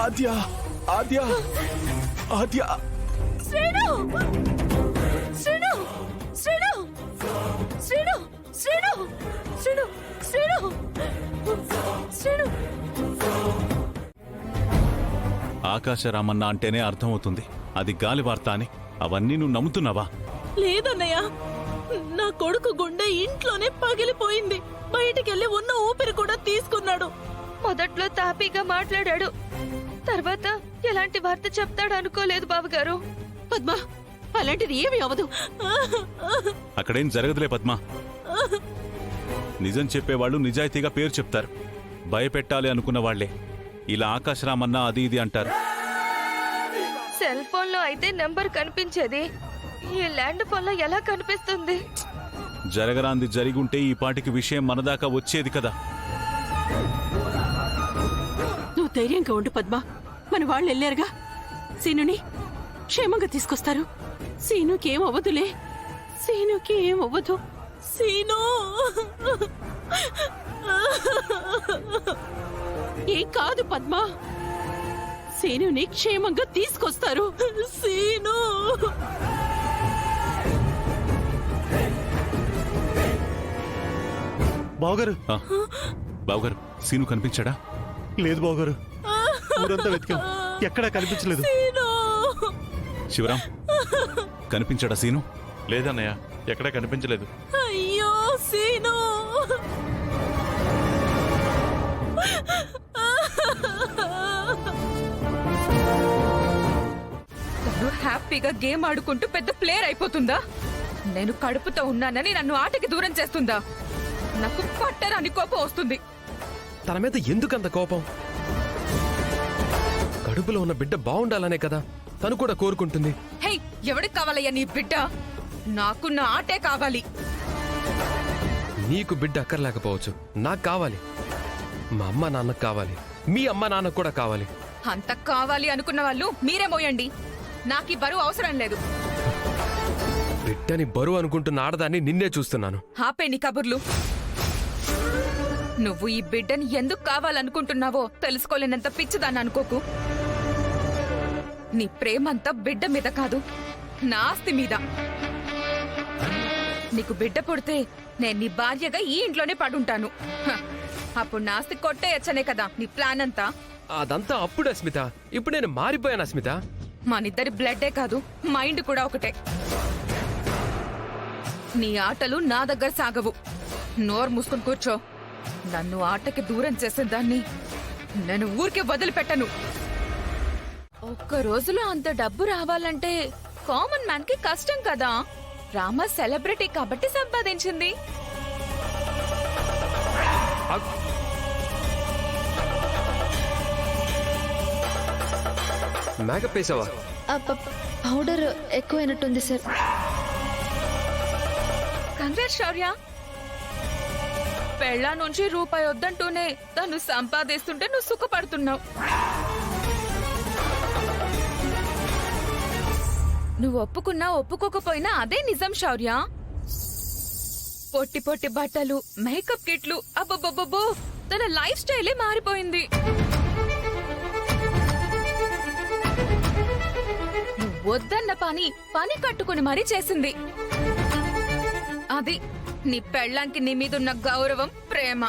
ఆద్య ఆద్య ఆద్య శ్రీను శ్రీను శ్రీను శ్రీను శ్రీను శ్రీను శ్రీను శ్రీను ఆకాశరామన్న అంటేనే అర్థమవుతుంది అది గాలి వార్త అని. అవన్నీ నువ్వు నమ్ముతున్నావా? లేదన్నయ్య, నా కొడుకు గుండె ఇంట్లోనే పగిలిపోయింది. బయటికెళ్ళి ఉన్న ఊపిరి కూడా తీసుకున్నాడు. మొదట్లో తాపీగా మాట్లాడాడు, తర్వాత ఎలాంటి వార్త చెప్తాడు అనుకోలేదు బావగారు. పద్మ, అలాంటిది ఏమి అవదు. అక్కడేం జరగదులే పద్మ. నిజం చెప్పేవాళ్ళు నిజాయితీగా పేరు చెప్తారు. భయపెట్టాలి అనుకున్న వాళ్లే ఇలా ఆకాశరామన్న అది ఇది అంటారు. సెల్ ఫోన్ లో అయితే నెంబర్ కనిపించేది, ఈ ల్యాండ్ ఫోన్ లో ఎలా కనిపిస్తుంది? జరగరాంది జరిగుంటే ఈ పాటికి విషయం మనదాకా వచ్చేది కదా. నువ్వు ధైర్యంగా ఉండు పద్మ. మన వాళ్ళు వెళ్ళారుగా, సీనుని క్షేమంగా తీసుకొస్తారు. సీనుకి ఏం అవ్వదులే, సీనుకి ఏం అవ్వదు. సీను ఏం కాదు పద్మ, సీనుని క్షేమంగా తీసుకొస్తారు. సీను బావగారు. బావగారు, సీను కనిపించాడా? లేదు బావగారు, ఊరంతా వెతికాం, ఎక్కడా కనిపించలేదు. శివరాం, కనిపించాడా సీను? లేదన్నయ్య, ఎక్కడా కనిపించలేదు. అయ్యో సీను, తను హ్యాపీగా గేమ్ ఆడుకుంటూ పెద్ద ప్లేయర్ అయిపోతుందా? నేను కడుపుతో ఉన్నానని నన్ను ఆటకి దూరం చేస్తుందా? నాకు పట్టరాని కోపం వస్తుంది. తన మీద ఎందుకంత కోపం? కడుపులో ఉన్న బిడ్డ బాగుండాలనే కదా తను కూడా కోరుకుంటుంది. హే, ఎవడికి కావాలయ్యా నీ బిడ్డ? నాకు నా ఆటే కావాలి. నీకు బిడ్డ అక్కర్లేకపోవచ్చు, నాకు కావాలి. మా అమ్మ నాన్నకు కావాలి, మీ అమ్మ నాన్నకు కూడా కావాలి. అంత కావాలి అనుకున్న వాళ్ళు మీరే మోయండి, నాకు ఈ బరువు అవసరం లేదు. బిడ్డని బరువు అనుకుంటున్న ఆడదాన్ని నిన్నే చూస్తున్నాను. ఆపే నీ కబుర్లు. నువ్వు ఈ బిడ్డని ఎందుకు కావాలనుకుంటున్నావో తెలుసుకోలేనంత పిచ్చిదాన్ని అనుకోకు. నీ ప్రేమంతా బిడ్డ మీద కాదు, నా ఆస్తి మీద. నీకు బిడ్డ పుడితే నేను నీ భార్యగా ఈ ఇంట్లోనే పడుంటాను. హ, అప్పుడు నా ఆస్తి కొట్టేయచ్చనే కదా నీ ప్లాన్ అంతా. అదంతా అప్పుడు అస్మిత, ఇప్పుడు నేను మారిపోయాను అస్మిత. మనిద్దరి బ్లడ్డే కాదు, మైండ్ కూడా ఒకటే. నీ ఆటలు నా దగ్గర సాగవు. నోరు మూసుకుని కూర్చో. నన్ను ఆటకి దూరం చేసిన దాన్ని నేను ఊరికే వదిలిపెట్టను. ఒక్క రోజులో అంత డబ్బు రావాలంటే కామన్ మ్యాన్ కి కష్టం కదా. రామ సెలబ్రిటీ కాబట్టి సంపాదించింది. మేకప్ వేసావా? పౌడర్ ఎక్కువైనట్టుంది సార్. కంగ్రాట్స్ శౌర్య. పెళ్ళ నుంచి రూపాయి వద్దంటూనే తను సంపాదిస్తుంటే నువ్వు సుఖపడుతున్నావు. నువ్వు ఒప్పుకున్నా ఒప్పుకోకపోయినా అదే నిజం శౌర్య. పొట్టి పొట్టి బట్టలు, మేకప్ కిట్లు, అబ్బబ్బబ్బో తన లైఫ్ స్టైలే మారిపోయింది. నువ్వు వద్దన్న పని కట్టుకుని మరీ చేసింది. అది నీ పెళ్ళాంకి నీ మీదున్న గౌరవం, ప్రేమ.